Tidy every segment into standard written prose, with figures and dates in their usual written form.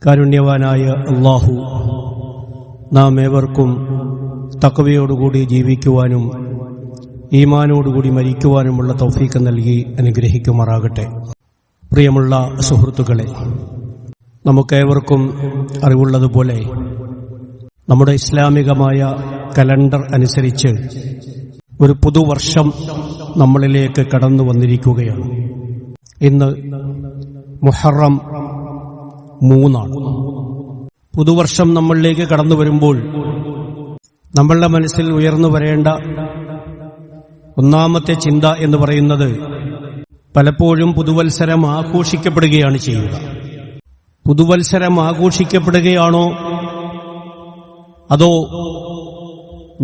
കാരുണ്യവാനായ അല്ലാഹു നാം ഏവർക്കും തഖ്വയോടുകൂടി ജീവിക്കുവാനും ഈമാനോടുകൂടി മരിക്കുവാനുമുള്ള തൗഫീഖ് നൽകി അനുഗ്രഹിക്കുമാറാകട്ടെ. പ്രിയമുള്ള സുഹൃത്തുക്കളെ, നമുക്കേവർക്കും അറിവുള്ളതുപോലെ നമ്മുടെ ഇസ്ലാമികമായ കലണ്ടർ അനുസരിച്ച് ഒരു പുതുവർഷം നമ്മളിലേക്ക് കടന്നു വന്നിരിക്കുകയാണ്. ഇന്ന് മുഹറം 3 പുതുവർഷം നമ്മളിലേക്ക് കടന്നു വരുമ്പോൾ നമ്മളുടെ മനസ്സിൽ ഉയർന്നു വരേണ്ട ഒന്നാമത്തെ ചിന്ത എന്ന് പറയുന്നത്, പലപ്പോഴും പുതുവത്സരം ആഘോഷിക്കപ്പെടുകയാണ് ചെയ്യുക. പുതുവത്സരം ആഘോഷിക്കപ്പെടുകയാണോ അതോ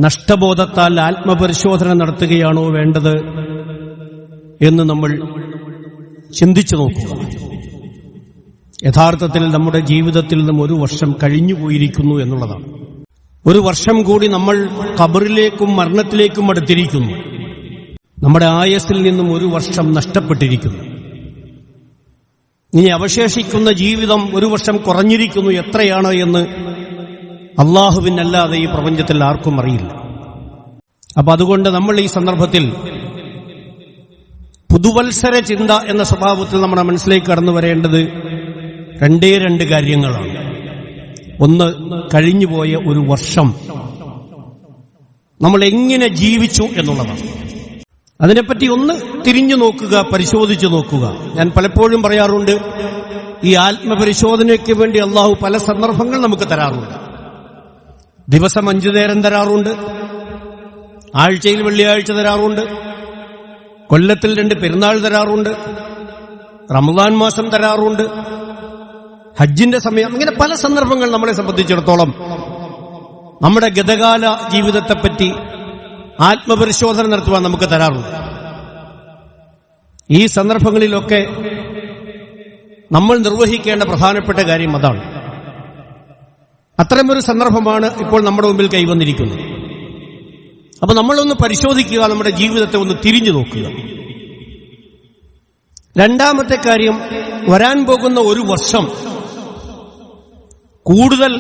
നഷ്ടബോധത്താൽ ആത്മപരിശോധന നടത്തുകയാണോ വേണ്ടത് എന്ന് നമ്മൾ ചിന്തിച്ചു നോക്കുക. യഥാർത്ഥത്തിൽ നമ്മുടെ ജീവിതത്തിൽ നിന്നും ഒരു വർഷം കഴിഞ്ഞുപോയിരിക്കുന്നു എന്നുള്ളതാണ്. ഒരു വർഷം കൂടി നമ്മൾ ഖബറിലേക്കും മരണത്തിലേക്കും അടുത്തിരിക്കുന്നു. നമ്മുടെ ആയസ്സിൽ നിന്നും ഒരു വർഷം നഷ്ടപ്പെട്ടിരിക്കുന്നു. ഇനി അവശേഷിക്കുന്ന ജീവിതം ഒരു വർഷം കുറഞ്ഞിരിക്കുന്നു. എത്രയാണ് എന്ന് അല്ലാഹുവിനല്ലാതെ ഈ പ്രപഞ്ചത്തിൽ ആർക്കും അറിയില്ല. അപ്പൊ അതുകൊണ്ട് നമ്മൾ ഈ സന്ദർഭത്തിൽ പുതുവത്സര ചിന്ത എന്ന സ്വഭാവത്തിൽ നമ്മുടെ മനസ്സിലേക്ക് കടന്നു വരേണ്ടത് രണ്ട് കാര്യങ്ങളാണ്. ഒന്ന്, കഴിഞ്ഞുപോയ ഒരു വർഷം നമ്മൾ എങ്ങനെ ജീവിച്ചു എന്നുള്ളതാണ്. അതിനെപ്പറ്റി ഒന്ന് തിരിഞ്ഞു നോക്കുക, പരിശോധിച്ചു നോക്കുക. ഞാൻ പലപ്പോഴും പറയാറുണ്ട്, ഈ ആത്മപരിശോധനയ്ക്ക് വേണ്ടി അള്ളാഹു പല സന്ദർഭങ്ങൾ നമുക്ക് തരാറുണ്ട്. ദിവസം 5 നേരം തരാറുണ്ട്, ആഴ്ചയിൽ വെള്ളിയാഴ്ച തരാറുണ്ട്, കൊല്ലത്തിൽ 2 പെരുന്നാൾ തരാറുണ്ട്, റമദാൻ മാസം തരാറുണ്ട്, ഹജ്ജിന്റെ സമയം. ഇങ്ങനെ പല സന്ദർഭങ്ങൾ നമ്മളെ സംബന്ധിച്ചിടത്തോളം നമ്മുടെ ഗതകാല ജീവിതത്തെപ്പറ്റി ആത്മപരിശോധന നടത്തുവാൻ നമുക്ക് തരാറുണ്ട്. ഈ സന്ദർഭങ്ങളിലൊക്കെ നമ്മൾ നിർവഹിക്കേണ്ട പ്രധാനപ്പെട്ട കാര്യം അതാണ്. അത്തരമൊരു സന്ദർഭമാണ് ഇപ്പോൾ നമ്മുടെ മുമ്പിൽ കൈവന്നിരിക്കുന്നത്. അപ്പൊ നമ്മളൊന്ന് പരിശോധിക്കുക, നമ്മുടെ ജീവിതത്തെ ഒന്ന് തിരിഞ്ഞു നോക്കുക. രണ്ടാമത്തെ കാര്യം, വരാൻ പോകുന്ന ഒരു വർഷം കൂടുതൽ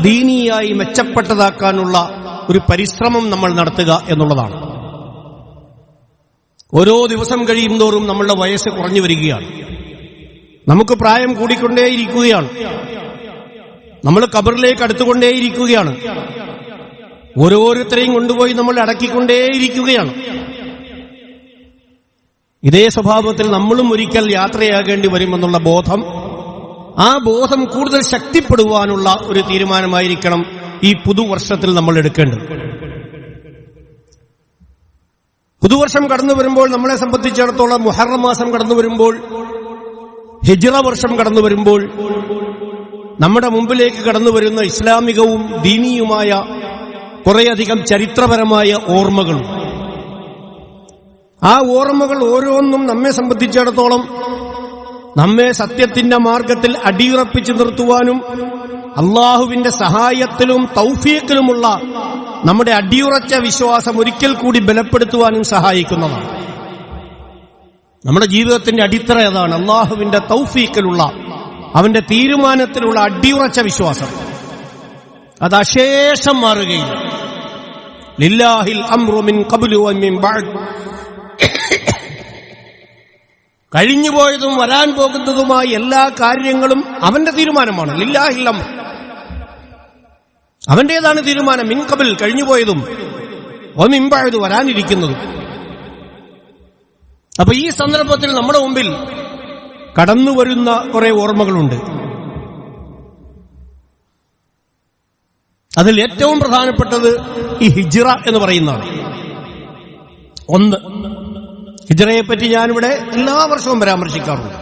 ദീനീയായി മെച്ചപ്പെട്ടതാക്കാനുള്ള ഒരു പരിശ്രമം നമ്മൾ നടത്തുക എന്നുള്ളതാണ്. ഓരോ ദിവസം കഴിയുന്തോറും നമ്മളുടെ വയസ്സ് കുറഞ്ഞു വരികയാണ്. നമുക്ക് പ്രായം കൂടിക്കൊണ്ടേയിരിക്കുകയാണ്. നമ്മൾ ഖബറിലേക്ക് അടുത്തുകൊണ്ടേയിരിക്കുകയാണ്. ഓരോരുത്തരെയും കൊണ്ടുപോയി നമ്മൾ അടക്കിക്കൊണ്ടേയിരിക്കുകയാണ്. ഇതേ സ്വഭാവത്തിൽ നമ്മളും ഒരിക്കൽ യാത്രയാകേണ്ടി വരുമെന്നുള്ള ബോധം, ആ ബോധം കൂടുതൽ ശക്തിപ്പെടുവാനുള്ള ഒരു തീരുമാനമായിരിക്കണം ഈ പുതുവർഷത്തിൽ നമ്മൾ എടുക്കേണ്ടത്. പുതുവർഷം കടന്നു വരുമ്പോൾ നമ്മളെ സംബന്ധിച്ചിടത്തോളം മുഹറം മാസം കടന്നു വരുമ്പോൾ, ഹിജ്റ വർഷം കടന്നു വരുമ്പോൾ നമ്മുടെ മുമ്പിലേക്ക് കടന്നു വരുന്ന ഇസ്ലാമികവും ദീനീയുമായ കുറേയധികം ചരിത്രപരമായ ഓർമ്മകളും, ആ ഓർമ്മകൾ ഓരോന്നും നമ്മെ സംബന്ധിച്ചിടത്തോളം നമ്മെ സത്യത്തിന്റെ മാർഗത്തിൽ അടിയുറപ്പിച്ചു നിർത്തുവാനും അള്ളാഹുവിന്റെ സഹായത്തിലും തൗഫീഖിലുമുള്ള നമ്മുടെ അടിയുറച്ച വിശ്വാസം ഒരിക്കൽ കൂടി ബലപ്പെടുത്തുവാനും സഹായിക്കുന്നതാണ്. നമ്മുടെ ജീവിതത്തിന്റെ അടിത്തറ അതാണ്. അള്ളാഹുവിന്റെ തൗഫീഖിലുള്ള, അവന്റെ തീരുമാനത്തിലുള്ള അടിയുറച്ച വിശ്വാസം. അത് അശേഷം മാറുകയില്ല. ലില്ലാഹിൽ അംറു മിൻ ഖബ്ലു വ മിൻ ബഅദ്. കഴിഞ്ഞുപോയതും വരാൻ പോകുന്നതുമായ എല്ലാ കാര്യങ്ങളും അവന്റെ തീരുമാനമാണ്. ലില്ലാഹിൽ അംർ, അവന്റേതാണ് തീരുമാനം. മിൻ ഖബൽ, കഴിഞ്ഞുപോയതും, വ മിൻ ബഅദ്, വരാനിരിക്കുന്നതും. അപ്പൊ ഈ സന്ദർഭത്തിൽ നമ്മുടെ മുമ്പിൽ കടന്നുവരുന്ന കുറെ ഓർമ്മകളുണ്ട്. അതിൽ ഏറ്റവും പ്രധാനപ്പെട്ടത് ഈ ഹിജ്റ എന്ന് പറയുന്നതാണ്. ഒന്ന്, ഹിജ്റയെപ്പറ്റി ഞാനിവിടെ എല്ലാ വർഷവും പരാമർശിക്കാറുണ്ട്.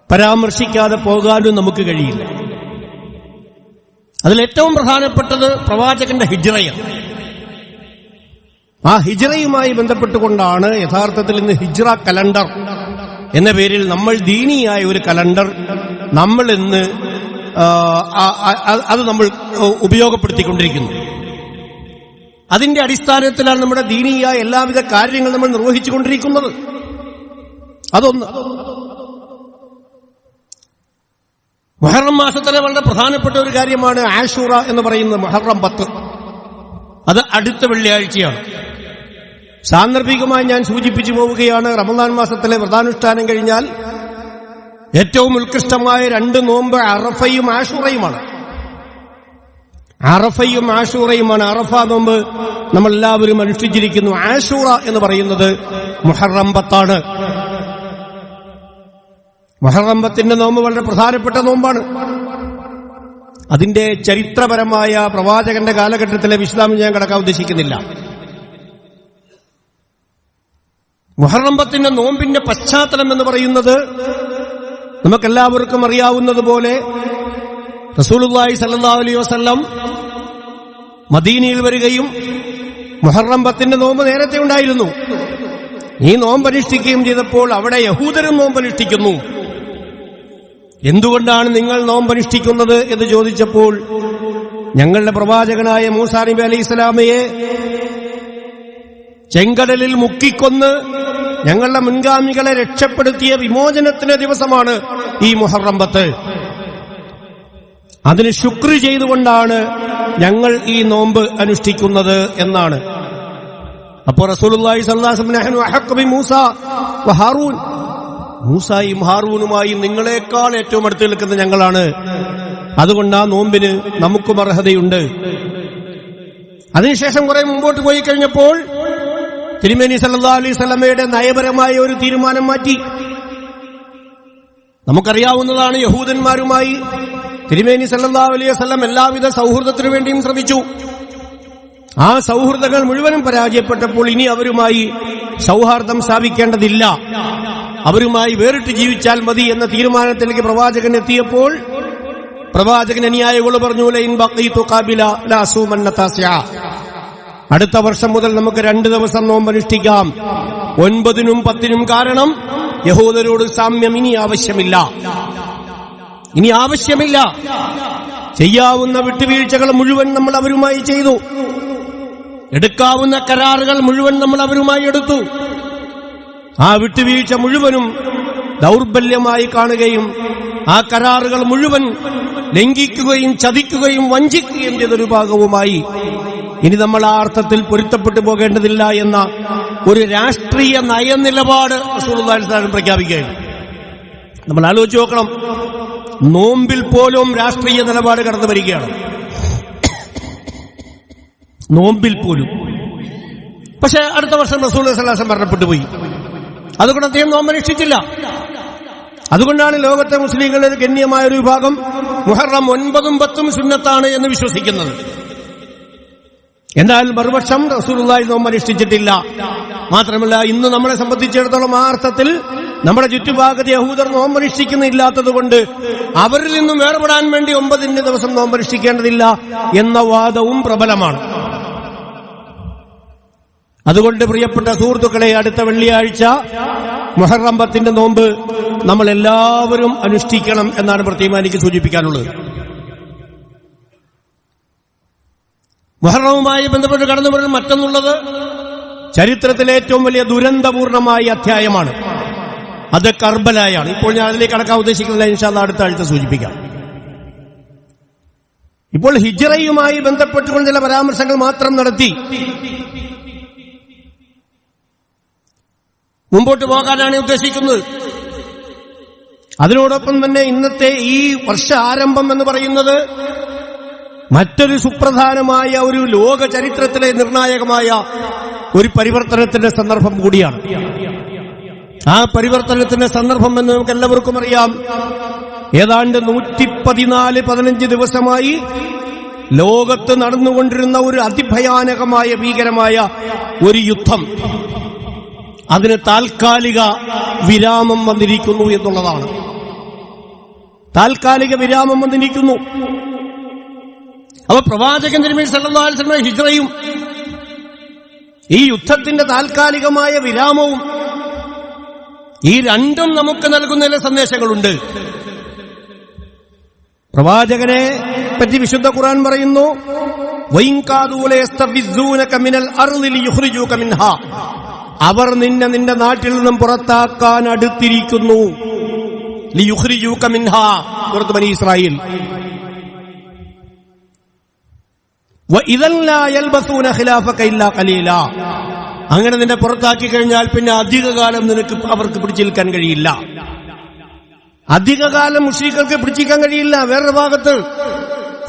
പരാമർശിക്കാതെ പോകാനും നമുക്ക് കഴിയില്ല. അതിലേറ്റവും പ്രധാനപ്പെട്ടത് പ്രവാചകന്റെ ഹിജ്റയാണ്. ആ ഹിജ്റയുമായി ബന്ധപ്പെട്ടുകൊണ്ടാണ് യഥാർത്ഥത്തിൽ ഇന്ന് ഹിജ്റ കലണ്ടർ എന്ന പേരിൽ നമ്മൾ ദീനിയായ ഒരു കലണ്ടർ നമ്മൾ ഇന്ന് അത് നമ്മൾ ഉപയോഗപ്പെടുത്തിക്കൊണ്ടിരിക്കുന്നു. അതിന്റെ അടിസ്ഥാനത്തിലാണ് നമ്മുടെ ദീനീയായ എല്ലാവിധ കാര്യങ്ങൾ നമ്മൾ നിർവഹിച്ചുകൊണ്ടിരിക്കുന്നത്. അതൊന്ന്. മുഹറം മാസത്തിലെ വളരെ പ്രധാനപ്പെട്ട ഒരു കാര്യമാണ് ആഷൂറ എന്ന് പറയുന്നത്. മുഹറം 10 അത് അടുത്ത വെള്ളിയാഴ്ചയാണ്. സാന്ദർഭികമായി ഞാൻ സൂചിപ്പിച്ചു പോവുകയാണ്, റമദാൻ മാസത്തിലെ വ്രതാനുഷ്ഠാനം കഴിഞ്ഞാൽ ഏറ്റവും ഉത്കൃഷ്ടമായ 2 നോമ്പ് അറഫയും ആഷൂറയുമാണ്. അറഫയും ആഷൂറയുമാണ്. അറഫ നോമ്പ് നമ്മൾ എല്ലാവരും അനുഷ്ഠിച്ചിരിക്കുന്നു. ആഷൂറ എന്ന് പറയുന്നത് മുഹറം 10 മുഹറം 10 നോമ്പ് വളരെ പ്രധാനപ്പെട്ട നോമ്പാണ്. അതിന്റെ ചരിത്രപരമായ പ്രവാചകന്റെ കാലഘട്ടത്തിലെ വിശദാംശം ഞാൻ കടക്കാൻ ഉദ്ദേശിക്കുന്നില്ല. മുഹറം 10 നോമ്പിന്റെ പശ്ചാത്തലം എന്ന് പറയുന്നത് നമുക്കെല്ലാവർക്കും അറിയാവുന്നതുപോലെ റസൂലുള്ളാഹി സ്വല്ലല്ലാഹു അലൈഹി വസല്ലം മദീനയിൽ വരികയും മുഹറം 10 നോമ്പ് നേരത്തെ ഉണ്ടായിരുന്നു. ഈ നോമ്പ് അനുഷ്ഠിക്കുകയും ചെയ്തപ്പോൾ അവിടെ യഹൂദരും നോമ്പ് അനുഷ്ഠിക്കുന്നു. എന്തുകൊണ്ടാണ് നിങ്ങൾ നോമ്പ് അനുഷ്ഠിക്കുന്നത് എന്ന് ചോദിച്ചപ്പോൾ ഞങ്ങളുടെ പ്രവാചകനായ മൂസാ നബി അലൈഹി സ്വലാമയെ ചെങ്കടലിൽ മുക്കിക്കൊന്ന് ഞങ്ങളുടെ മുൻഗാമികളെ രക്ഷപ്പെടുത്തിയ വിമോചനത്തിന്റെ ദിവസമാണ് ഈ മുഹറം 10. അതിന് ശുക്ർ ചെയ്തുകൊണ്ടാണ് ഞങ്ങൾ ഈ നോമ്പ് അനുഷ്ഠിക്കുന്നത് എന്നാണ്. അപ്പോൾ റസൂലുള്ളാഹി സ്വല്ലല്ലാഹു അലൈഹി വസല്ലം നഹ്നു അഹഖ്ഖു ബി മൂസ വ ഹാറൂൻ, മൂസായും ഹാറൂനുമായും നിങ്ങളെക്കാൾ ഏറ്റവും അടുത്ത് നിൽക്കുന്ന ഞങ്ങളാണ്. അതുകൊണ്ട് ആ നോമ്പിന് നമുക്കും അർഹതയുണ്ട്. അതിനുശേഷം കുറെ മുമ്പോട്ട് പോയി കഴിഞ്ഞപ്പോൾ തിരുമേനി സല്ലല്ലാഹു അലൈഹി വസല്ലമയുടെ നയപരമായ ഒരു തീരുമാനം മാറ്റി. നമുക്കറിയാവുന്നതാണ്, യഹൂദന്മാരുമായി തിരുമേനി സല്ലല്ലാഹു അലൈഹി വസല്ലം എല്ലാവിധ സൗഹൃദത്തിനു വേണ്ടിയും ശ്രമിച്ചു. ആ സൗഹൃദങ്ങൾ മുഴുവനും പരാജയപ്പെട്ടപ്പോൾ ഇനി അവരുമായി സൗഹാർദ്ദം സ്ഥാപിക്കേണ്ടതില്ല, അവരുമായി വേറിട്ട് ജീവിച്ചാൽ മതി എന്ന തീരുമാനത്തിലേക്ക് പ്രവാചകൻ എത്തിയപ്പോൾ പ്രവാചകൻ അനുയായികളോട് പറഞ്ഞു, ലൈൻ ബഖീതു ഖാബില ലാ അസൂമന്ന താസിഅ, അടുത്ത വർഷം മുതൽ നമുക്ക് 2 ദിവസം നോമ്പ് അനുഷ്ഠിക്കാം, 9-നും 10-നും. കാരണം യഹൂദരോട് സാമ്യം ഇനി ആവശ്യമില്ല. ചെയ്യാവുന്ന വിട്ടുവീഴ്ചകൾ മുഴുവൻ നമ്മൾ അവരുമായി ചെയ്തു. എടുക്കാവുന്ന കരാറുകൾ മുഴുവൻ നമ്മൾ അവരുമായി എടുത്തു. ആ വിട്ടുവീഴ്ച മുഴുവനും ദൗർബല്യമായി കാണുകയും ആ കരാറുകൾ മുഴുവൻ ലംഘിക്കുകയും ചതിക്കുകയും വഞ്ചിക്കുകയും ചെയ്തൊരു ഭാഗവുമായി ഇനി നമ്മൾ ആ അർത്ഥത്തിൽ പൊരുത്തപ്പെട്ടു പോകേണ്ടതില്ല എന്ന ഒരു രാഷ്ട്രീയ നയനിലപാട് റസൂലുള്ളാഹി സ്വല്ലല്ലാഹു അലൈഹി വസല്ലം പ്രഖ്യാപിക്കുകയാണ്. നമ്മൾ ആലോചിച്ച് നോക്കണം, നോമ്പിൽ പോലും രാഷ്ട്രീയ നിലപാട് കടന്നു വരികയാണ്. നോമ്പിൽ പോലും. പക്ഷെ അടുത്ത വർഷം റസൂലുള്ളാഹി സ്വല്ലല്ലാഹു അലൈഹി വസല്ലം മരണപ്പെട്ടു പോയി. അതുകൊണ്ട് അദ്ദേഹം നോമ്പ് അനുഷ്ഠിച്ചില്ല. അതുകൊണ്ടാണ് ലോകത്തെ മുസ്ലിങ്ങളുടെ ഒരു ഗണ്യമായ ഒരു വിഭാഗം മുഹറം 9-ഉം 10-ഉം സുന്നത്താണ് എന്ന് വിശ്വസിക്കുന്നത്. എന്നാൽ മറുപക്ഷം റസൂലുള്ളാഹി നോമ്പ് അനുഷ്ഠിച്ചിട്ടില്ല. മാത്രമല്ല, ഇന്ന് നമ്മളെ സംബന്ധിച്ചിടത്തോളം ആ അർത്ഥത്തിൽ നമ്മുടെ ചുറ്റുഭാഗത്ത് യഹൂദർ നോമ്പ് അനുഷ്ഠിക്കുന്നില്ലാത്തത് കൊണ്ട് അവരിൽ നിന്നും വേർപെടാൻ വേണ്ടി 9 ദിവസം നോമ്പ് അനുഷ്ഠിക്കേണ്ടതില്ല എന്ന വാദവും പ്രബലമാണ്. അതുകൊണ്ട് പ്രിയപ്പെട്ട സുഹൃത്തുക്കളെ, അടുത്ത വെള്ളിയാഴ്ച മുഹറം 10 നോമ്പ് നമ്മൾ എല്ലാവരും അനുഷ്ഠിക്കണം എന്നാണ് പ്രത്യേകം എനിക്ക് സൂചിപ്പിക്കാനുള്ളത്. മുഹറവുമായി ബന്ധപ്പെട്ട് കടന്നു വരുന്ന മറ്റൊന്നുള്ളത് ചരിത്രത്തിലെ ഏറ്റവും വലിയ ദുരന്തപൂർണമായ അധ്യായമാണ്. അത് കർബലായാണ്. ഇപ്പോൾ ഞാൻ അതിലേക്ക് കടക്കാൻ ഉദ്ദേശിക്കുന്നില്ല, ഇൻഷാ അല്ലാഹ് അടുത്ത ആഴ്ച സൂചിപ്പിക്കാം. ഇപ്പോൾ ഹിജ്റയുമായി ബന്ധപ്പെട്ടുകൊണ്ട് ചില പരാമർശങ്ങൾ മാത്രം നടത്തി മുമ്പോട്ട് പോകാനാണ് ഉദ്ദേശിക്കുന്നത്. അതിനോടൊപ്പം തന്നെ ഇന്നത്തെ ഈ വർഷ ആരംഭം എന്ന് പറയുന്നത് മറ്റൊരു സുപ്രധാനമായ ഒരു ലോക ചരിത്രത്തിലെ നിർണായകമായ ഒരു പരിവർത്തനത്തിന്റെ സന്ദർഭം കൂടിയാണ്. ആ പരിവർത്തനത്തിന്റെ സന്ദർഭം എന്ന് നമുക്ക് എല്ലാവർക്കും അറിയാം. ഏതാണ്ട് 114-15 ദിവസമായി ലോകത്ത് നടന്നുകൊണ്ടിരുന്ന ഒരു അതിഭയാനകമായ ഭീകരമായ ഒരു യുദ്ധം, അതിന് താൽക്കാലിക വിരാമം വന്നിരിക്കുന്നു എന്നുള്ളതാണ്. താൽക്കാലിക വിരാമം വന്നിരിക്കുന്നു. അപ്പൊ പ്രവാചകൻ തിരുമേനി സല്ലല്ലാഹു അലൈഹി വസല്ലം ഹിജ്റയും ഈ യുദ്ധത്തിന്റെ താൽക്കാലികമായ വിരാമവും, ഈ രണ്ടും നമുക്ക് നൽകുന്ന ചില സന്ദേശങ്ങളുണ്ട്. പ്രവാചകനെ പറ്റി വിശുദ്ധ ഖുർആൻ പറയുന്നു, അവർ നിന്റെ നാട്ടിൽ നിന്നും പുറത്താക്കാൻ അടുത്തിരിക്കുന്നു. ലിയുഖ്രിജൂക മിൻഹാ, സൂറത്ത് ബനി ഇസ്രായീൽ. വഇദൻ ലാ യൽബസൂന ഖിലാഫക ഇല്ലാ ഖലീലാ. അങ്ങനെ നിന്നെ പുറത്താക്കി കഴിഞ്ഞാൽ പിന്നെ അധികകാലം നിനക്ക് അവർക്ക് പിടിച്ചു നിൽക്കാൻ കഴിയില്ല. അധികകാലം മുശ്രിക്കുകൾക്ക് പിടിച്ചിരിക്കാൻ കഴിയില്ല. വേറൊരു ഭാഗത്ത്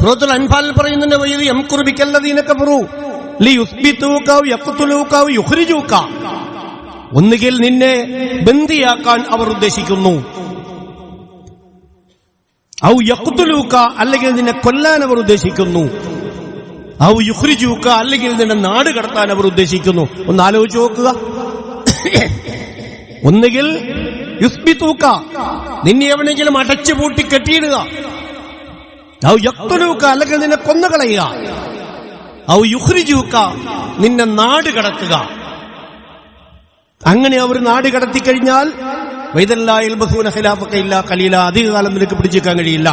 സൂറത്തുൽ അൻഫാലിൽ പറയുന്നുണ്ട്, വഇദ് യംകുറു ബിക്കല്ലദീന കഫറു ലിയുസ്ബിതൂക ഔ യഖ്തുലൂക ഔ യുഖ്രിജൂക. ഒന്നുകിൽ നിന്നെ ബന്ദിയാക്കാൻ അവർ ഉദ്ദേശിക്കുന്നു, ഔ യഖ്തുലൂക അല്ലെങ്കിൽ നിന്നെ കൊല്ലാൻ അവർ ഉദ്ദേശിക്കുന്നു, ഔ യുഖ്രിജൂക അല്ലെങ്കിൽ നിന്നെ നാട് കടത്താൻ അവർ ഉദ്ദേശിക്കുന്നു. ഒന്ന് ആലോചിച്ച് നോക്കുക. ഒന്നുകിൽ യുസ്ബിതൂക നിന്നെ എവിടെയെങ്കിലും അടച്ചു പൂട്ടി കെട്ടിയിടുക, ഔ യഖ്തുലൂക അല്ലെങ്കിൽ നിന്നെ കൊന്നുകളയുക, ഔ യുഖ്രിജൂക നിന്നെ നാട് കടത്തുക. അങ്ങനെ അവർ നാട് കടത്തിക്കഴിഞ്ഞാൽ വഇദൻ ലാ യൽബസൂന ഖിലാഫക ഇല്ലാ ഖലീലാ, അധികകാലം നിനക്ക് പിടിച്ചേക്കാൻ കഴിയില്ല.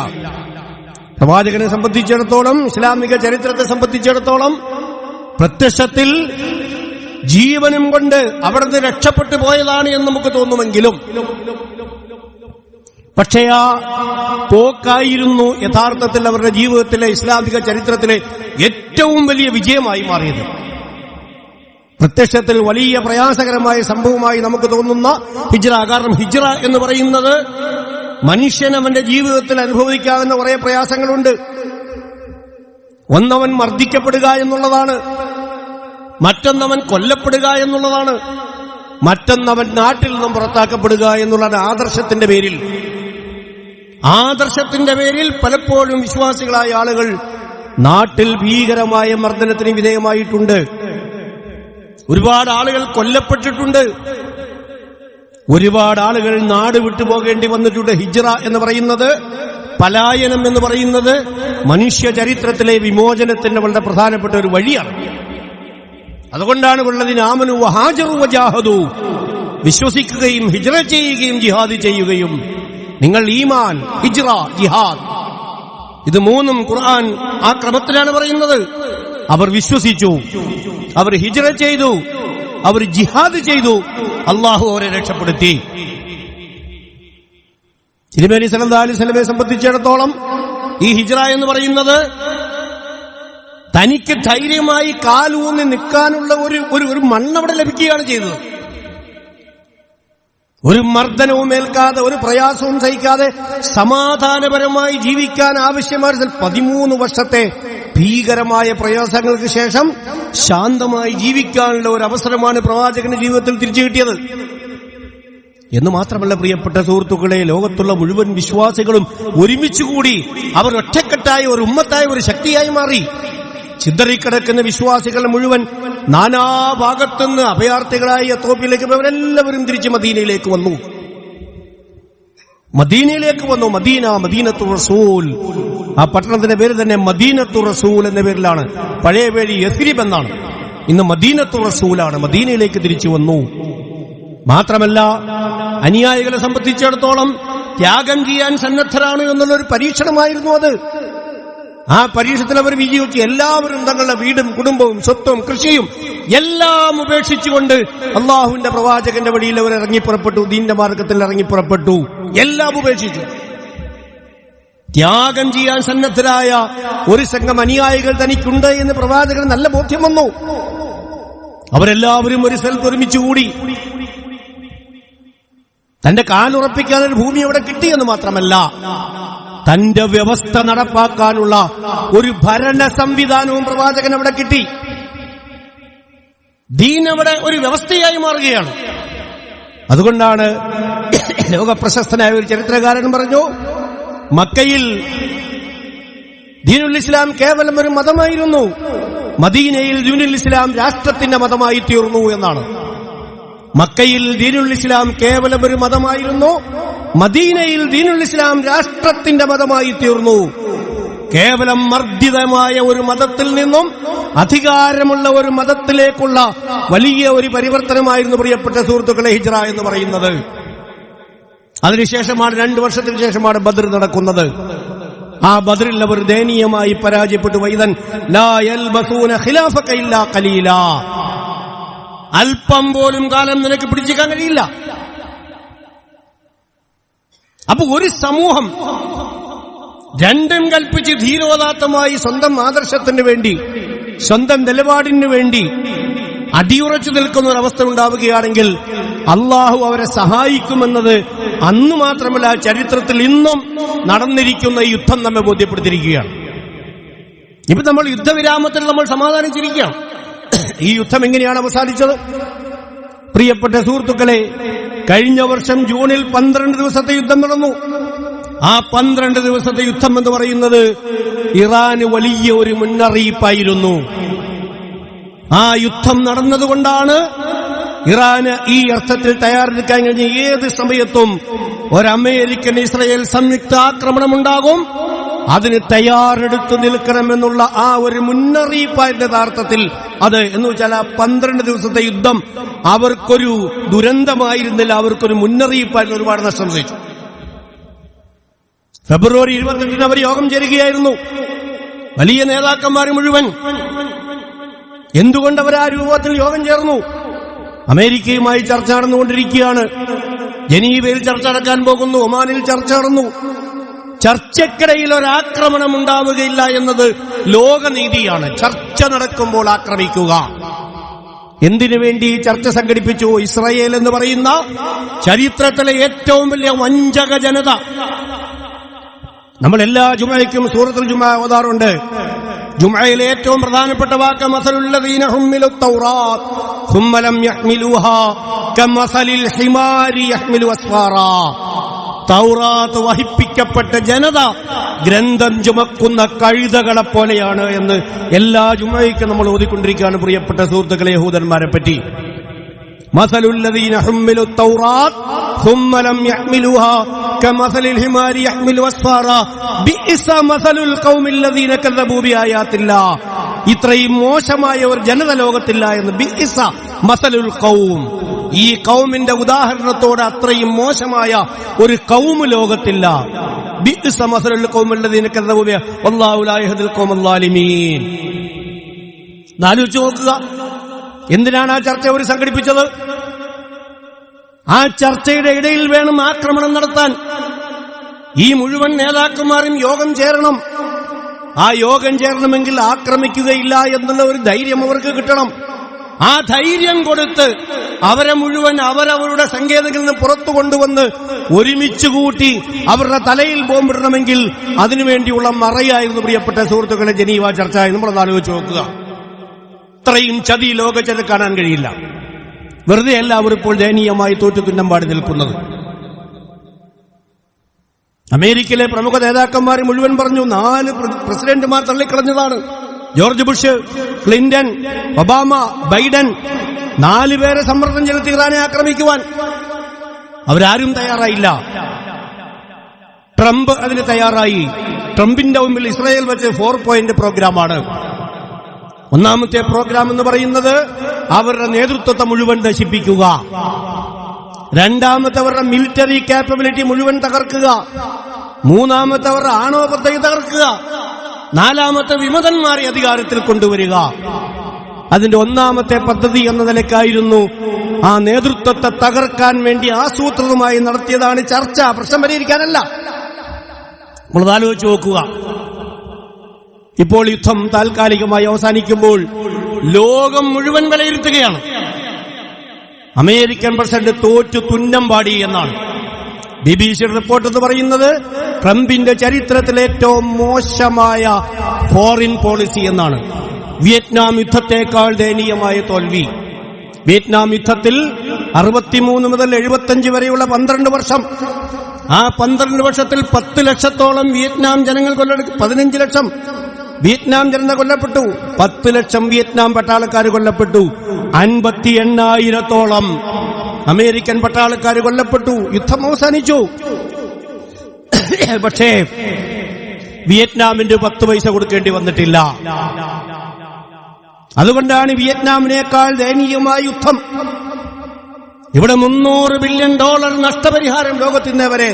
പ്രവാചകനെ സംബന്ധിച്ചിടത്തോളം, ഇസ്ലാമിക ചരിത്രത്തെ സംബന്ധിച്ചിടത്തോളം പ്രത്യക്ഷത്തിൽ ജീവനും കൊണ്ട് അവിടുന്ന് രക്ഷപ്പെട്ടു പോയതാണ് എന്ന് നമുക്ക് തോന്നുമെങ്കിലും, പക്ഷേ ആ പോക്കായിരുന്നു യഥാർത്ഥത്തിൽ അവരുടെ ജീവിതത്തിലെ ഇസ്ലാമിക ചരിത്രത്തിലെ ഏറ്റവും വലിയ വിജയമായി മാറിയത്. പ്രത്യക്ഷത്തിൽ വലിയ പ്രയാസകരമായ സംഭവമായി നമുക്ക് തോന്നുന്ന ഹിജ്റ. കാരണം ഹിജ്റ എന്ന് പറയുന്നത് മനുഷ്യൻ അവന്റെ ജീവിതത്തിൽ അനുഭവിക്കാവുന്ന കുറെ പ്രയാസങ്ങളുണ്ട്. ഒന്നവൻ മർദ്ദിക്കപ്പെടുക എന്നുള്ളതാണ്, മറ്റൊന്നവൻ കൊല്ലപ്പെടുക എന്നുള്ളതാണ്, മറ്റൊന്നവൻ നാട്ടിൽ നിന്നും പുറത്താക്കപ്പെടുക എന്നുള്ളതാണ്. ആദർശത്തിന്റെ പേരിൽ പലപ്പോഴും വിശ്വാസികളായ ആളുകൾ നാട്ടിൽ ഭീകരമായ മർദ്ദനത്തിന് വിധേയമായിട്ടുണ്ട്. ഒരുപാട് ആളുകൾ കൊല്ലപ്പെട്ടിട്ടുണ്ട്. ഒരുപാട് ആളുകൾ നാട് വിട്ടുപോകേണ്ടി വന്നിട്ടുണ്ട്. ഹിജ്റ എന്ന് പറയുന്നത്, പലായനം എന്ന് പറയുന്നത് മനുഷ്യ ചരിത്രത്തിലെ വിമോചനത്തിന്റെ വളരെ പ്രധാനപ്പെട്ട ഒരു വഴിയാണ്. അതുകൊണ്ടാണ് വല്ലദീന ആമനു വഹാജറു വജാഹദു, വിശ്വസിക്കുകയും ഹിജ്റ ചെയ്യുകയും ജിഹാദ് ചെയ്യുകയും. നിങ്ങൾ ഈമാൻ, ഹിജ്റ, ജിഹാദ്, ഇത് മൂന്നും ഖുർആൻ ആ ക്രമത്തിലാണ് പറയുന്നത്. അവർ വിശ്വസിച്ചു, അവർ ഹിജ്റ ചെയ്തു, അവർ ജിഹാദ് ചെയ്തു, അള്ളാഹു അവരെ രക്ഷപ്പെടുത്തി. തിരുമേനി സല്ലല്ലാഹു അലൈഹി വസല്ലമയെ സംബന്ധിച്ചിടത്തോളം ഈ ഹിജ്റ എന്ന് പറയുന്നത് തനിക്ക് ധൈര്യമായി കാലൂന്നി നിൽക്കാനുള്ള ഒരു മണ്ണവിടെ ലഭിക്കുകയാണ് ചെയ്തത്. ഒരു മർദ്ദനവും ഏൽക്കാതെ, ഒരു പ്രയാസവും സഹിക്കാതെ സമാധാനപരമായി ജീവിക്കാൻ ആവശ്യമായ 13 വർഷത്തെ ഭീകരമായ പ്രയാസങ്ങൾക്ക് ശേഷം ശാന്തമായി ജീവിക്കാനുള്ള ഒരു അവസരമാണ് പ്രവാചകന്റെ ജീവിതത്തിൽ തിരിച്ചു കിട്ടിയത്. എന്ന് മാത്രമല്ല പ്രിയപ്പെട്ട സുഹൃത്തുക്കളെ, ലോകത്തുള്ള മുഴുവൻ വിശ്വാസികളും ഒരുമിച്ചുകൂടി അവർ ഒറ്റക്കെട്ടായ ഒരു ഉമ്മത്തായ ഒരു ശക്തിയായി മാറി. ചിതറിക്കിടക്കുന്ന വിശ്വാസികൾ മുഴുവൻ നാനാഭാഗത്തുനിന്ന് അഭയാർത്ഥികളായി എത്യോപ്യയിലേക്ക് അവരെല്ലാവരും തിരിച്ച് മദീനയിലേക്ക് വന്നു. മദീനത്തു റസൂൽ. ആ പട്ടണത്തിന്റെ പേര് തന്നെ മദീനത്തു റസൂൽ എന്ന പേരിലാണ്. പഴയ പേര് യസ്രിബ് എന്നാണ്, ഇന്ന് മദീനത്തു റസൂലാണ്. മദീനയിലേക്ക് തിരിച്ചു വന്നു. മാത്രമല്ല, അനുയായികളെ സംബന്ധിച്ചിടത്തോളം ത്യാഗം ചെയ്യാൻ സന്നദ്ധരാണ് എന്നുള്ളൊരു പരീക്ഷണമായിരുന്നു അത്. ആ പരീക്ഷണത്തിൽ അവർ വിജയിച്ചു. എല്ലാവരും തങ്ങളുടെ വീടും കുടുംബവും സ്വത്തും കൃഷിയും എല്ലാം ഉപേക്ഷിച്ചുകൊണ്ട് അള്ളാഹുവിന്റെ പ്രവാചകന്റെ വഴിയിൽ അവർ ഇറങ്ങിപ്പുറപ്പെട്ടു. ദീന്റെ മാർഗത്തിൽ ഇറങ്ങിപ്പുറപ്പെട്ടു. എല്ലാം ഉപേക്ഷിച്ചു. ത്യാഗം ചെയ്യാൻ സന്നദ്ധരായ ഒരു സംഘം അനുയായികൾ തനിക്കുണ്ട് എന്ന് പ്രവാചകൻ നല്ല ബോധ്യം വന്നു. അവരെല്ലാവരും ഒരു സ്ഥലത്ത് ഒരുമിച്ചുകൂടി. തന്റെ കാലുറപ്പിക്കാൻ ഒരു ഭൂമി അവിടെ കിട്ടിയെന്ന് മാത്രമല്ല, തന്റെ വ്യവസ്ഥ നടപ്പാക്കാനുള്ള ഒരു ഭരണ സംവിധാനവും പ്രവാചകൻ അവിടെ കിട്ടി. ദീൻ അവിടെ ഒരു വ്യവസ്ഥയായി മാറുകയാണ്. അതുകൊണ്ടാണ് ലോകപ്രശസ്തനായ ഒരു ചരിത്രകാരൻ പറഞ്ഞു, മക്കയിൽ ദീനുൽ ഇസ്ലാം കേവലം ഒരു മതമായിരുന്നു, മദീനയിൽ ദീനുൽ ഇസ്ലാം രാഷ്ട്രത്തിന്റെ മതമായി തീർന്നു എന്നാണ്. മക്കയിൽ ദീനുൽ ഇസ്ലാം കേവലം ഒരു മതമായിരുന്നു, മദീനയിൽ ദീനുൽ ഇസ്ലാം രാഷ്ട്രത്തിന്റെ മതമായി തീർന്നു. കേവലം മർദ്ദിതമായ ഒരു മതത്തിൽ നിന്നും അധികാരമുള്ള ഒരു മതത്തിലേക്കുള്ള വലിയ ഒരു പരിവർത്തനമായിരുന്നു പ്രിയപ്പെട്ട സുഹൃത്തുക്കളെ ഹിജ്റ എന്ന് പറയുന്നത്. അതിനുശേഷമാണ് 2 വർഷത്തിന് ശേഷമാണ് ബദർ നടക്കുന്നത്. ആ ബദറിൽ അവർ ദയനീയമായി പരാജയപ്പെട്ടു. വൈദൻ ലാ യൽബസൂന ഖിലാഫക ഇല്ലാ ഖലീലാ, അല്പം പോലും കാലം നിനക്ക് പിടിച്ചിരിക്കാൻ കഴിയില്ല. അപ്പൊ ഒരു സമൂഹം രണ്ടും കൽപ്പിച്ച് ധീരോദാത്തമായി സ്വന്തം ആദർശത്തിന് വേണ്ടി, സ്വന്തം നിലപാടിന് വേണ്ടി അടിയുറച്ചു നിൽക്കുന്ന ഒരവസ്ഥ ഉണ്ടാവുകയാണെങ്കിൽ അള്ളാഹു അവരെ സഹായിക്കുമെന്നത് അന്ന് മാത്രമല്ല, ചരിത്രത്തിൽ ഇന്നും നടന്നിരിക്കുന്ന ഈ യുദ്ധം നമ്മെ ബോധ്യപ്പെടുത്തിയിരിക്കുകയാണ്. ഇപ്പൊ നമ്മൾ യുദ്ധവിരാമത്തിൽ നമ്മൾ സമാധാനിച്ചിരിക്കുകയാണ്. ഈ യുദ്ധം എങ്ങനെയാണ് അവസാനിച്ചത്? പ്രിയപ്പെട്ട സുഹൃത്തുക്കളെ, കഴിഞ്ഞ വർഷം ജൂണിൽ 12 ദിവസത്തെ യുദ്ധം നടന്നു. ആ 12 ദിവസത്തെ യുദ്ധം എന്ന് പറയുന്നത് ഇറാന് വലിയ ഒരു മുന്നറിയിപ്പായിരുന്നു. ആ യുദ്ധം നടന്നതുകൊണ്ടാണ് ഇറാന് ഈ അർത്ഥത്തിൽ തയ്യാറെടുക്കാൻ കഴിഞ്ഞ ഏത് സമയത്തും ഒരു അമേരിക്കൻ ഇസ്രയേൽ സംയുക്ത ആക്രമണമുണ്ടാകും, അതിന് തയ്യാറെടുത്ത് നിൽക്കണമെന്നുള്ള ആ ഒരു മുന്നറിയിപ്പായിരുന്നു യഥാർത്ഥത്തിൽ അത്. എന്ന് വെച്ചാൽ ആ 12 ദിവസത്തെ യുദ്ധം അവർക്കൊരു ദുരന്തമായിരുന്നില്ല, അവർക്കൊരു മുന്നറിയിപ്പായിരുന്നു. ഒരുപാട് നഷ്ടം സംഭവിച്ചു. ഫെബ്രുവരി 28 അവർ യോഗം ചേരുകയായിരുന്നു, വലിയ നേതാക്കന്മാർ മുഴുവൻ. എന്തുകൊണ്ട് അവർ ആ രൂപത്തിൽ യോഗം ചേർന്നു? അമേരിക്കയുമായി ചർച്ച നടന്നുകൊണ്ടിരിക്കുകയാണ്. ജനീവയിൽ ചർച്ച നടക്കാൻ പോകുന്നു, ഒമാനിൽ ചർച്ച നടന്നു. ചർച്ചയ്ക്കിടയിൽ ഒരാക്രമണം ഉണ്ടാവുകയില്ല എന്നത് ലോകനീതിയാണ്. ചർച്ച നടക്കുമ്പോൾ ആക്രമിക്കുക. എന്തിനു വേണ്ടി ചർച്ച സംഘടിപ്പിച്ചു? ഇസ്രായേൽ എന്ന് പറയുന്ന ചരിത്രത്തിലെ ഏറ്റവും വലിയ വഞ്ചക ജനത. നമ്മൾ എല്ലാ ജുമഅയ്ക്കും സൂറത്തുൽ ജുമഅ ഓതാറുണ്ട്. ജുമഅയിലെ ഏറ്റവും പ്രധാനപ്പെട്ട വാക്ക് മസലുല്ലദീന ഹുമ്മിലുത് തൗറാത്ത് സുമ്മ ലം യഹ്മിലുഹാ കമസലിൽ ഹിമാരി യഹ്മിലു അസ്ഫാറാ. തൗറാത്ത് വഹിപ്പിക്കപ്പെട്ട ജനത ഗ്രന്ഥം ചുമക്കുന്ന കഴുതകളെ പോലെയാണ് എന്ന് എല്ലാ ജുമഅയ്ക്കും നമ്മൾ ഓതിക്കൊണ്ടിരിക്കുകയാണ്. പ്രിയപ്പെട്ട സുഹൃത്തുക്കളെ, യഹൂദന്മാരെ പറ്റി മസലുല്ലദീന ഹുമ്മിലുത് തൗറാത്ത് സുമ്മ ലം യഹ്മിലുഹാ കമസലിൽ ഹിമാരി യഹ്മിലു അസ്ഫാറാ ബിഇസ മസലുൽ ഖൗമില്ലദീന കദ്ദബൂ ബിആയാത്തില്ലാ. ഇത്രയും മോശമായ ഒരു ജനത ലോകത്തില്ല എന്ന്. ബിഇസ മസലുൽ ഖൗം, ഈ ഖൗമിന്റെ ഉദാഹരണത്തോടെ അത്രയും മോശമായ ഒരു ഖൗം ലോകത്തില്ല. ബിഇസ മസലുൽ ഖൗമില്ലദീന കദ്ദബൂ ബിആ വല്ലാഹു ലാ യഹ്ദിൽ ഖൗമൽ ളാലിമീൻ. ആലോചിച്ച് നോക്കുക, എന്തിനാണ് ആ ചർച്ച അവർ സംഘടിപ്പിച്ചത്? ആ ചർച്ചയുടെ ഇടയിൽ വേണം ആക്രമണം നടത്താൻ. ഈ മുഴുവൻ നേതാക്കന്മാരും യോഗം ചേരണം. ആ യോഗം ചേരണമെങ്കിൽ ആക്രമിക്കുകയില്ല എന്നുള്ള ഒരു ധൈര്യം അവർക്ക് കിട്ടണം. ആ ധൈര്യം കൊടുത്ത് അവരെ മുഴുവൻ അവരവരുടെ സങ്കേതങ്ങളിൽ നിന്ന് പുറത്തു കൊണ്ടുവന്ന് ഒരുമിച്ച് കൂട്ടി അവരുടെ തലയിൽ ബോംബിടണമെങ്കിൽ അതിനുവേണ്ടിയുള്ള മറയായിരുന്നു പ്രിയപ്പെട്ട സുഹൃത്തുക്കളെ ജനീവ ചർച്ച. നമ്മളത് ആലോചിച്ച് നോക്കുക. ഇത്രയും ചതി ലോകച്ചത് കാണാൻ കഴിയില്ല. വെറുതെ എല്ലാവരും ഇപ്പോൾ ദയനീയമായി തോറ്റു തുന്നമ്പാടി നിൽക്കുന്നത്. അമേരിക്കയിലെ പ്രമുഖ നേതാക്കന്മാർ മുഴുവൻ പറഞ്ഞു, 4 പ്രസിഡന്റുമാർ തള്ളിക്കളഞ്ഞതാണ്. George Bush, Clinton, Obama, Biden, 4 പേരെ സമ്മർദ്ദം ചെലുത്തി ഇറാനെ ആക്രമിക്കുവാൻ. അവരാരും തയ്യാറായില്ല. ട്രംപ് അതിന് തയ്യാറായി. ട്രംപിന്റെ മുമ്പിൽ ഇസ്രായേൽ വെച്ച് 4 പോയിന്റ് പ്രോഗ്രാമാണ്. ഒന്നാമത്തെ പ്രോഗ്രാം എന്ന് പറയുന്നത് അവരുടെ നേതൃത്വത്തെ മുഴുവൻ നശിപ്പിക്കുക. രണ്ടാമത്തെ അവരുടെ മിലിറ്ററി കാപ്പബിലിറ്റി മുഴുവൻ തകർക്കുക. മൂന്നാമത്തെ അവരുടെ ആണവ പദ്ധതി തകർക്കുക. 4-മത്തെ വിമതന്മാരെ അധികാരത്തിൽ കൊണ്ടുവരിക. അതിന്റെ 1-മത്തെ പദ്ധതി എന്ന നിലയ്ക്കായിരുന്നു ആ നേതൃത്വത്തെ തകർക്കാൻ വേണ്ടി ആസൂത്രിതമായി നടത്തിയതാണ് ചർച്ച. പ്രശ്നം പരിഹരിക്കാനല്ല. നമ്മളത് ആലോചിച്ച് നോക്കുക. ഇപ്പോൾ യുദ്ധം താൽക്കാലികമായി അവസാനിക്കുമ്പോൾ ലോകം മുഴുവൻ വിലയിരുത്തുകയാണ്. അമേരിക്കൻ പ്രസിഡന്റ് തോറ്റു തുന്നമ്പാടി എന്നാണ് BBC റിപ്പോർട്ട് എന്ന് പറയുന്നത്. ട്രംപിന്റെ ചരിത്രത്തിലെ ഏറ്റവും മോശമായ ഫോറിൻ പോളിസി എന്നാണ്. വിയറ്റ്നാം യുദ്ധത്തെക്കാൾ ദയനീയമായ തോൽവി. വിയറ്റ്നാം യുദ്ധത്തിൽ 63 മുതൽ 75 വരെയുള്ള 12 വർഷം. ആ 12 വർഷത്തിൽ 10 ലക്ഷത്തോളം വിയറ്റ്നാം ജനങ്ങൾ 15 ലക്ഷം വിയറ്റ്നാം ജനത കൊല്ലപ്പെട്ടു. 10 ലക്ഷം വിയറ്റ്നാം പട്ടാളക്കാർ കൊല്ലപ്പെട്ടു. 58,000-ഓളം അമേരിക്കൻ പട്ടാളക്കാർ കൊല്ലപ്പെട്ടു. യുദ്ധം അവസാനിച്ചു. പക്ഷേ വിയറ്റ്നാമിന്റെ 10 പൈസ കൊടുക്കേണ്ടി വന്നിട്ടില്ല. അതുകൊണ്ടാണ് വിയറ്റ്നാമിനേക്കാൾ ദയനീയമായ യുദ്ധം. ഇവിടെ $300 ബില്യൺ നഷ്ടപരിഹാരം ലോകത്തിന്നവരെ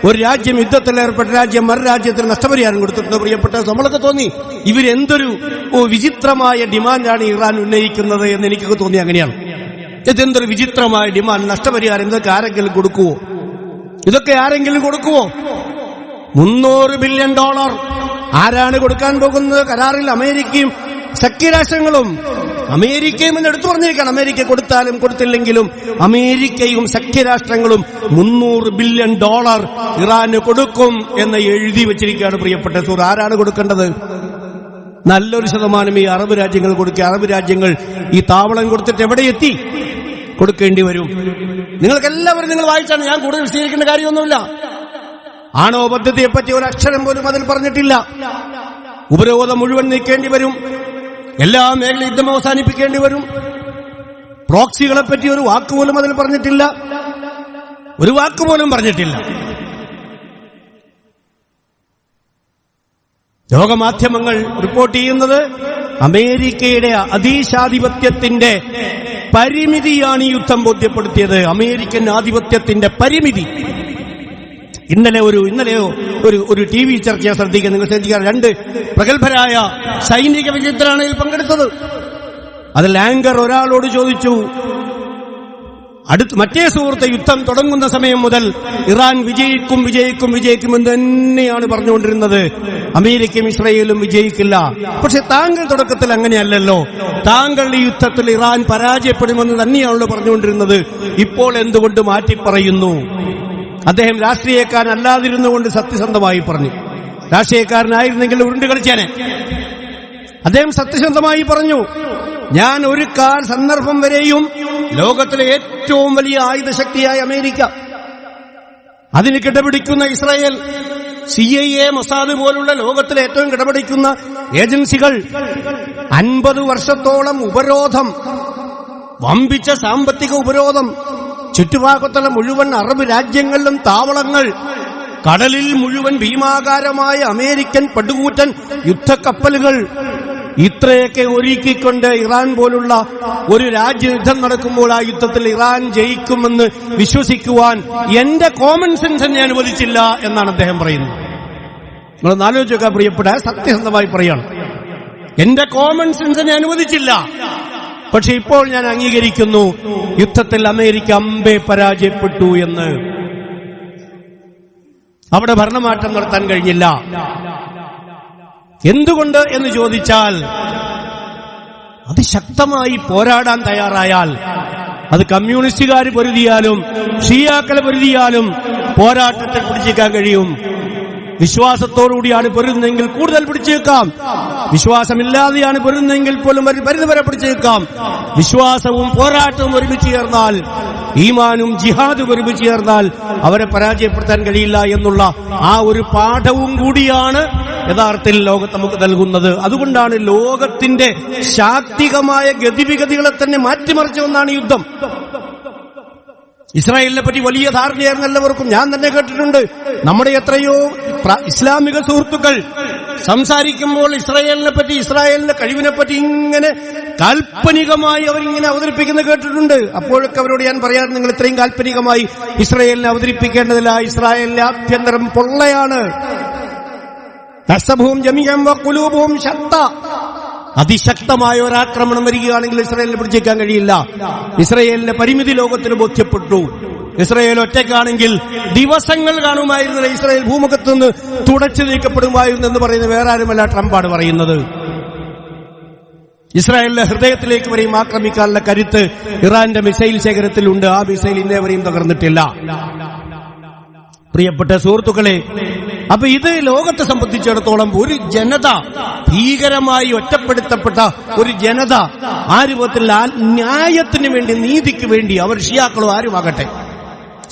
ഒരു രാജ്യം യുദ്ധത്തിൽ ഏർപ്പെട്ട രാജ്യം മറു രാജ്യത്തിന് നഷ്ടപരിഹാരം കൊടുത്തിട്ടുണ്ട്. പ്രിയപ്പെട്ട നമ്മളൊക്കെ തോന്നി ഇവരെന്തൊരു വിചിത്രമായ ഡിമാൻഡാണ് ഇറാൻ ഉന്നയിക്കുന്നത് എന്ന് എനിക്കൊക്കെ തോന്നി. അങ്ങനെയാണ്. ഇതെന്തൊരു വിചിത്രമായ ഡിമാൻഡ്. നഷ്ടപരിഹാരം ഇതൊക്കെ ആരെങ്കിലും കൊടുക്കുവോ? $300 ബില്യൺ. ആരാണ് കൊടുക്കാൻ പോകുന്നത്? കരാറിൽ അമേരിക്കയും സഖ്യരാഷ്ട്രങ്ങളും. അമേരിക്കയും എന്ന് എടുത്തു പറഞ്ഞിരിക്കണം. അമേരിക്ക കൊടുത്താലും കൊടുത്തില്ലെങ്കിലും അമേരിക്കയും സഖ്യരാഷ്ട്രങ്ങളും $300 ബില്യൺ ഇറാന് കൊടുക്കും എന്ന് എഴുതി വെച്ചിരിക്കുകയാണ് പ്രിയപ്പെട്ട സുഹൃത്ത്. ആരാണ് കൊടുക്കേണ്ടത്? നല്ലൊരു ശതമാനം ഈ അറബ് രാജ്യങ്ങൾ കൊടുക്കുക. അറബ് രാജ്യങ്ങൾ ഈ താവളം കൊടുത്തിട്ട് എവിടെ എത്തി? കൊടുക്കേണ്ടി വരും. നിങ്ങൾക്കെല്ലാവരും നിങ്ങൾ വായിച്ചാണ്, ഞാൻ കൂടുതൽ വിശദീകരിക്കേണ്ട കാര്യമൊന്നുമില്ല. ആണവ പദ്ധതിയെപ്പറ്റി ഒരു അക്ഷരം പോലും അതിൽ പറഞ്ഞിട്ടില്ല. ഉപരോധം മുഴുവൻ നീക്കേണ്ടി വരും. എല്ലാ മേഖലയും യുദ്ധം അവസാനിപ്പിക്കേണ്ടി വരും. പ്രോക്സികളെ പറ്റി ഒരു വാക്കുപോലും അതിൽ പറഞ്ഞിട്ടില്ല. ഒരു വാക്കുപോലും പറഞ്ഞിട്ടില്ല. ലോകമാധ്യമങ്ങൾ റിപ്പോർട്ട് ചെയ്യുന്നത് അമേരിക്കയുടെ അതീശാധിപത്യത്തിന്റെ പരിമിതിയാണ് ഈ യുദ്ധം ബോധ്യപ്പെടുത്തിയത്. അമേരിക്കൻ ആധിപത്യത്തിന്റെ പരിമിതി. ഇന്നലെയോ ഒരു ടി വി ചർച്ച ശ്രദ്ധിക്കുക. നിങ്ങൾ ശ്രദ്ധിക്കുക, 2 പ്രഗത്ഭരായ സൈനിക വിദഗ്ധരാണ് ഇതിൽ പങ്കെടുത്തത്. അതിൽ ആങ്കർ ഒരാളോട് ചോദിച്ചു, മറ്റേ സുഹൃത്ത് യുദ്ധം തുടങ്ങുന്ന സമയം മുതൽ ഇറാൻ വിജയിക്കും എന്ന് തന്നെയാണ് പറഞ്ഞുകൊണ്ടിരുന്നത്. അമേരിക്കയും ഇസ്രായേലും വിജയിക്കില്ല. പക്ഷെ താങ്കൾ തുടക്കത്തിൽ അങ്ങനെയല്ലല്ലോ. താങ്കൾ ഈ യുദ്ധത്തിൽ ഇറാൻ പരാജയപ്പെടുമെന്ന് തന്നെയാണല്ലോ പറഞ്ഞുകൊണ്ടിരുന്നത്. ഇപ്പോൾ എന്തുകൊണ്ട് മാറ്റി പറയുന്നു? അദ്ദേഹം രാഷ്ട്രീയക്കാരനല്ലാതിരുന്നുകൊണ്ട് സത്യസന്ധമായി പറഞ്ഞു. രാഷ്ട്രീയക്കാരനായിരുന്നെങ്കിൽ ഉരുണ്ട് കളിച്ചേനെ. അദ്ദേഹം സത്യസന്ധമായി പറഞ്ഞു, ഞാൻ ഒരു സന്ദർഭം വരെയും ലോകത്തിലെ ഏറ്റവും വലിയ ആയുധശക്തിയായ അമേരിക്ക, അതിന് കിടപിടിക്കുന്ന ഇസ്രായേൽ, CIA, മൊസാദ് പോലുള്ള ലോകത്തിലെ ഏറ്റവും കിടപിടിക്കുന്ന ഏജൻസികൾ 50 വർഷത്തോളം ഉപരോധം, വമ്പിച്ച സാമ്പത്തിക ഉപരോധം, ചുറ്റുഭാഗത്തുള്ള മുഴുവൻ അറബ് രാജ്യങ്ങളിലും താവളങ്ങൾ, കടലിൽ മുഴുവൻ ഭീമാകാരമായ അമേരിക്കൻ പടുകൂറ്റൻ യുദ്ധക്കപ്പലുകൾ, ഇത്രയൊക്കെ ഒരുക്കിക്കൊണ്ട് ഇറാൻ പോലുള്ള ഒരു രാജ്യയുദ്ധം നടക്കുമ്പോൾ ആ യുദ്ധത്തിൽ ഇറാൻ ജയിക്കുമെന്ന് വിശ്വസിക്കുവാൻ എന്റെ കോമൺ സെൻസ് എന്നെ അനുവദിച്ചില്ല എന്നാണ് അദ്ദേഹം പറയുന്നത്. നിങ്ങളൊന്ന് ആലോചിക്കുക പ്രിയപ്പെട്ട, സത്യസന്ധമായി പറയാണ്, എന്റെ കോമൺ സെൻസ് എന്നെ അനുവദിച്ചില്ല. പക്ഷെ ഇപ്പോൾ ഞാൻ അംഗീകരിക്കുന്നു, യുദ്ധത്തിൽ അമേരിക്ക അമ്പേ പരാജയപ്പെട്ടു എന്ന്. അവിടെ ഭരണമാറ്റം നടത്താൻ കഴിഞ്ഞില്ല. എന്തുകൊണ്ട് എന്ന് ചോദിച്ചാൽ, അതിശക്തമായി പോരാടാൻ തയ്യാറായാൽ, അത് കമ്മ്യൂണിസ്റ്റുകാർ പൊരുതിയാലും ഷിയാക്കളെ പൊരുതിയാലും പോരാട്ടത്തിൽ പിടിച്ചേക്കാൻ കഴിയും. വിശ്വാസത്തോടുകൂടിയാണ് പൊരുതുന്നതെങ്കിൽ കൂടുതൽ പിടിച്ചേക്കാം. വിശ്വാസമില്ലാതെയാണ് പൊരുതുന്നതെങ്കിൽ പോലും പരിധിവരെ പിടിച്ചേക്കാം. വിശ്വാസവും പോരാട്ടവും ഒരുമിച്ച് ചേർന്നാൽ, ഈമാനും ജിഹാദും ഒരുമിച്ച് ചേർന്നാൽ അവരെ പരാജയപ്പെടുത്താൻ കഴിയില്ല എന്നുള്ള ആ ഒരു പാഠവും കൂടിയാണ് യഥാർത്ഥത്തിൽ ലോകത്ത് നമുക്ക് നൽകുന്നത്. അതുകൊണ്ടാണ് ലോകത്തിന്റെ ശാക്തികമായ ഗതിവിഗതികളെ തന്നെ മാറ്റിമറിച്ച ഒന്നാണ് യുദ്ധം. ഇസ്രായേലിനെ പറ്റി വലിയ ധാരണയായിരുന്നു എല്ലാവർക്കും. ഞാൻ തന്നെ കേട്ടിട്ടുണ്ട്. നമ്മുടെ എത്രയോ ഇസ്ലാമിക സുഹൃത്തുക്കൾ സംസാരിക്കുമ്പോൾ ഇസ്രായേലിനെ പറ്റി, ഇസ്രായേലിന്റെ കഴിവിനെ പറ്റി ഇങ്ങനെ കാൽപ്പനികമായി അവരിങ്ങനെ അവതരിപ്പിക്കുന്നത് കേട്ടിട്ടുണ്ട്. അപ്പോഴൊക്കെ അവരോട് ഞാൻ പറയാറ്, നിങ്ങൾ ഇത്രയും കാൽപ്പനികമായി ഇസ്രായേലിനെ അവതരിപ്പിക്കേണ്ടതില്ല. ഇസ്രായേലിന്റെ ആഭ്യന്തരം പൊള്ളയാണ്. അതിശക്തമായ ഒരാക്രമണം വരികയാണെങ്കിൽ ഇസ്രായേലിനെ പിടിച്ചേക്കാൻ കഴിയില്ല. ഇസ്രായേലിന്റെ പരിമിതി ലോകത്തിന് ബോധ്യപ്പെട്ടു. ഇസ്രായേൽ ഒറ്റയ്ക്കാണെങ്കിൽ ദിവസങ്ങൾ കാണുമായിരുന്നില്ല. ഇസ്രായേൽ ഭൂമുഖത്ത് നിന്ന് തുടച്ചു നീക്കപ്പെടുമായിരുന്നു എന്ന് പറയുന്നത് വേറെ ആരുമല്ല, ട്രംപാണ് പറയുന്നത്. ഇസ്രായേലിന്റെ ഹൃദയത്തിലേക്ക് വരെയും ആക്രമിക്കാനുള്ള കരുത്ത് ഇറാന്റെ മിസൈൽ ശേഖരത്തിലുണ്ട്. ആ മിസൈൽ ഇന്നേവരെയും തകർന്നിട്ടില്ല. പ്രിയപ്പെട്ട സുഹൃത്തുക്കളെ, അപ്പൊ ഇത് ലോകത്തെ സംബന്ധിച്ചിടത്തോളം ഒരു ജനത, ഭീകരമായി ഒറ്റപ്പെടുത്തപ്പെട്ട ഒരു ജനത, ആ രൂപത്തിൽ ന്യായത്തിന് വേണ്ടി, നീതിക്ക് വേണ്ടി, അവർ ഷിയാക്കളോ ആരുമാകട്ടെ,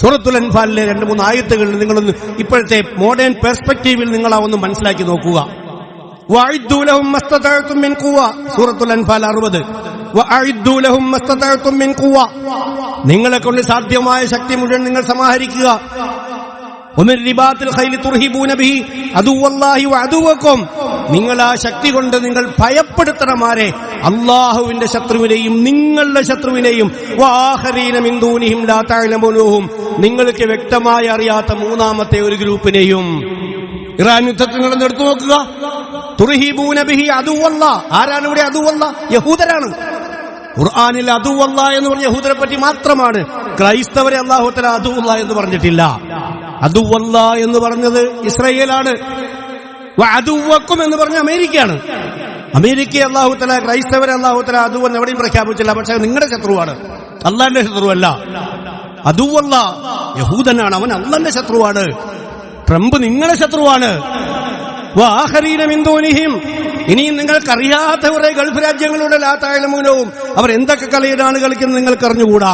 സൂറത്തുൽ അൻഫാലിലെ 2-3 ആയത്തുകളിൽ നിങ്ങളൊന്ന് ഇപ്പോഴത്തെ മോഡേൺ പെർസ്പെക്റ്റീവിൽ നിങ്ങൾ ഒന്ന് മനസ്സിലാക്കി നോക്കുക. വഅഇദ്ദൂ ലഹും മസ്തതഅതും മിൻ ഖുവ, സൂറത്തുൽ അൻഫാൽ 60. വഅഇദ്ദൂ ലഹും മസ്തതഅതും മിൻ ഖുവ, നിങ്ങളെ കൊണ്ട് സാധ്യമായ ശക്തി മുഴുവൻ നിങ്ങൾ സമാഹരിക്കുക. വമിൻ റിബാത്തിൽ ഖൈലി തുർഹിബൂന ബിഹി അദുവല്ലാഹി വഅദുവക്കും, നിങ്ങൾ ആ ശക്തി കൊണ്ട് നിങ്ങൾ ഭയപ്പെടുത്തണമാരെ അല്ലാഹുവിന്റെ ശത്രുവിനെയും നിങ്ങളുടെ ശത്രുവിനെയും, വആഖരീന മിൻ ദൂനിഹിം ലാ തഅലമൂനഹും, നിങ്ങൾക്ക് വ്യക്തമായി അറിയാത്ത മൂന്നാമത്തെ ഒരു ഗ്രൂപ്പിനെയും. ഇറാൻ യുദ്ധത്തിൽ നിങ്ങൾ എടുത്തു നോക്കുക. തുർഹിബൂന ബിഹി അദുവല്ലാഹ്, ആരാണ് ഇവിടെ അദുവല്ലാഹ്? യഹൂദരാണ്. ഖുർആനിൽ അദുവല്ലാഹ് എന്ന് പറഞ്ഞ യഹൂദരെ പറ്റി മാത്രമാണ്. ക്രൈസ്തവരെ അല്ലാഹു തആല അദുവല്ലാഹ് എന്ന് പറഞ്ഞിട്ടില്ല. അദുവല്ല എന്ന് പറഞ്ഞത് ഇസ്രായേലാണ്, അദുവക്കും എന്ന് പറഞ്ഞ അമേരിക്കയാണ്. അമേരിക്കയെ അല്ലാഹു തആല, ക്രൈസ്തവരെ അല്ലാഹു തആല അദുവെന്ന് എവിടെയും പ്രഖ്യാപിച്ചില്ല. പക്ഷെ നിങ്ങളുടെ ശത്രുവാണ്, അള്ളാന്റെ ശത്രുവല്ല. അദുവല്ല യഹൂദനാണ്, അവൻ അള്ളാന്റെ ശത്രുവാണ്. ട്രംപ് നിങ്ങളുടെ ശത്രുവാണ്. വആഖരീന മിൻ ദൂനിഹിം, ഇനിയും നിങ്ങൾക്കറിയാത്ത കുറെ ഗൾഫ് രാജ്യങ്ങളുടെ ലാ തഅലമൂനവും അവർ എന്തൊക്കെ കളിയിലാണ് കളിക്കുന്നത് നിങ്ങൾക്ക് അറിഞ്ഞുകൂടാ.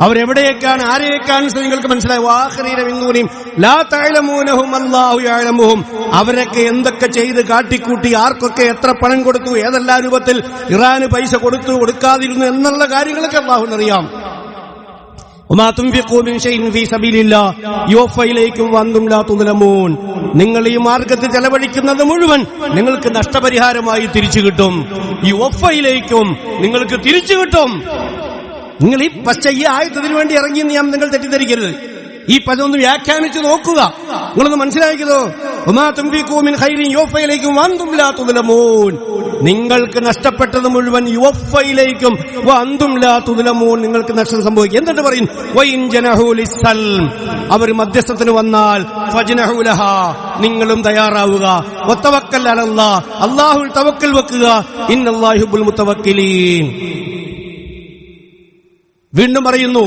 അവരെവിടെയൊക്കെയാണ്, ആരെയൊക്കെയാണ് നിങ്ങൾക്ക് മനസ്സിലായി. വആഖരീന മിൻ ദൂനിഹിം ലാ തഅലമൂനഹും അല്ലാഹു യഅലമുഹും, അവരൊക്കെ എന്തൊക്കെ ചെയ്ത് കാട്ടിക്കൂട്ടി, ആർക്കൊക്കെ എത്ര പണം കൊടുത്തു, ഏതെല്ലാം രൂപത്തിൽ ഇറാന് പൈസ കൊടുത്തു, കൊടുക്കാതിരുന്നു എന്നുള്ള കാര്യങ്ങളൊക്കെ അല്ലാഹുവിനറിയാം. വമാ തുൻഫിഖൂ മിൻ ശൈഇൻ ഫീ സബീലില്ലാഹ് യുവഫ ഇലൈക്കും വഅൻതും ലാ തുദ്ലമൂൻ, നിങ്ങൾ ഈ മാർഗത്തിൽ ചെലവഴിക്കുന്നത് മുഴുവൻ നിങ്ങൾക്ക് നഷ്ടപരിഹാരമായി തിരിച്ചു കിട്ടും. യുവഫ ഇലൈക്കും, നിങ്ങൾക്ക് തിരിച്ചു കിട്ടും. നിങ്ങൾ ഈ ആയത്തിന് വേണ്ടി ഇറങ്ങിയെന്ന് ഞാൻ നിങ്ങൾ തെറ്റിദ്ധരിക്കരുത്. ഈ പദം ഒന്ന് വ്യാഖ്യാനിച്ച് നോക്കുക, നിങ്ങളൊന്ന് മനസ്സിലാക്കിയതോ. വമാ തുൻഫിഖൂ മിൻ ഖൈറിൻ യുവഫ ഇലൈക്കും വഅൻതും ലാ തുദ്ലമൂൻ, നിങ്ങൾക്ക് നഷ്ടപ്പെട്ടത് മുഴുവൻ യുവഫയിലേക്കും വഅൻതും ലാ തുദ്ലമൂൻ, നിങ്ങൾക്ക് നഷ്ടം സംഭവിക്കും. എന്നിട്ട് പറയും വഇൻ ജനഹു ലിസ്സൽം, അവർ മധ്യസ്ഥത്തിന് വന്നാൽ ഫജ്നഹു ലഹാ, നിങ്ങളും തയ്യാറാവുക. വതവക്കൽ അലല്ലാഹ്, അല്ലാഹുവിൽ തവക്കൽ വെക്കുക. ഇന്നല്ലാഹു യുഹിബ്ബുൽ മുതവക്കിലീൻ. വീണ്ടും പറയുന്നു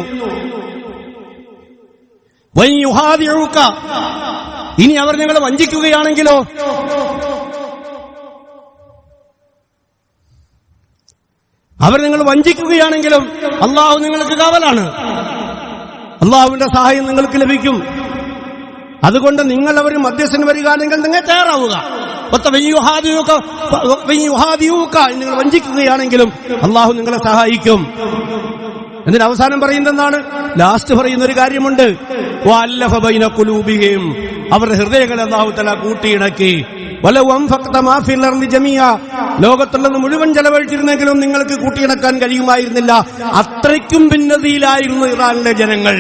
വഇൻ യുഹാദിഉക, ഇനി അവർ നിങ്ങളെ വഞ്ചിക്കുകയാണെങ്കിലോ, അവർ നിങ്ങൾ വഞ്ചിക്കുകയാണെങ്കിലും അള്ളാഹു നിങ്ങൾക്ക് കാവലാണ്, അള്ളാഹുവിന്റെ സഹായം നിങ്ങൾക്ക് ലഭിക്കും. അതുകൊണ്ട് നിങ്ങൾ അവർ മധ്യസ്ഥന് വരികയാണെങ്കിൽ നിങ്ങൾ തയ്യാറാവുക. നിങ്ങൾ വഞ്ചിക്കുകയാണെങ്കിലും അള്ളാഹു നിങ്ങളെ സഹായിക്കും. എന്നിട്ട് അവസാനം പറയുന്നതെന്താണ്? ലാസ്റ്റ് പറയുന്ന ഒരു കാര്യമുണ്ട്, വഅല്ലഫ ബൈന ഖുലൂബിഹിം, അവരുടെ ഹൃദയങ്ങളെ അല്ലാഹു തആല കൂട്ടിയിണക്കി. വലൗ അൻഫഖത മാ ഫിൽ അർളി ജമീഅ, ലോകത്തുള്ളത് മുഴുവൻ ചെലവഴിച്ചിരുന്നെങ്കിലും നിങ്ങൾക്ക് കൂട്ടിയിണക്കാൻ കഴിയുമായിരുന്നില്ല. അത്രയ്ക്കും ഭിന്നതയിലായിരുന്നു ഇറാനിലെ ജനങ്ങൾ.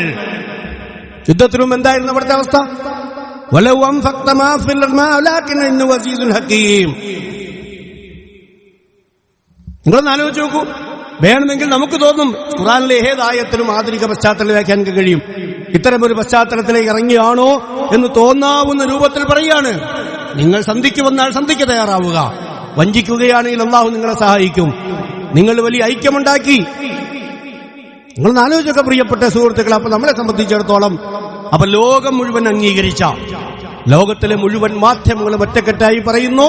യുദ്ധത്തിലും എന്തായിരുന്നു അവിടുത്തെ അവസ്ഥ? വലൗ അൻഫഖത മാ ഫിൽ അർളി വലാകിൻ ഇന്നഹു അസീസുൽ ഹകീം. നിങ്ങളൊന്ന് ആലോചിച്ച് നോക്കൂ. വേണമെങ്കിൽ നമുക്ക് തോന്നും ഖുർആനിലെ ഏതായത്തിനും ആധുനിക പശ്ചാത്തലം വ്യാഖ്യാനിക്കാൻ കഴിയും. ഇത്തരമൊരു പശ്ചാത്തലത്തിലേക്ക് ഇറങ്ങിയാണോ എന്ന് തോന്നാവുന്ന രൂപത്തിൽ പറയാണ്. നിങ്ങൾ സന്ധിക്ക് വന്നാൽ സന്ധിക്ക് തയ്യാറാവുക. വഞ്ചിക്കുകയാണെങ്കിൽ അല്ലാഹു നിങ്ങളെ സഹായിക്കും. നിങ്ങൾ വലിയ ഐക്യമുണ്ടാക്കി. നിങ്ങളൊന്ന് ആലോചിച്ചൊക്കെ പ്രിയപ്പെട്ട സുഹൃത്തുക്കൾ. അപ്പൊ നമ്മളെ സംബന്ധിച്ചിടത്തോളം അപ്പൊ ലോകം മുഴുവൻ അംഗീകരിച്ച, ലോകത്തിലെ മുഴുവൻ മാധ്യമങ്ങളും ഒറ്റക്കെട്ടായി പറയുന്നു,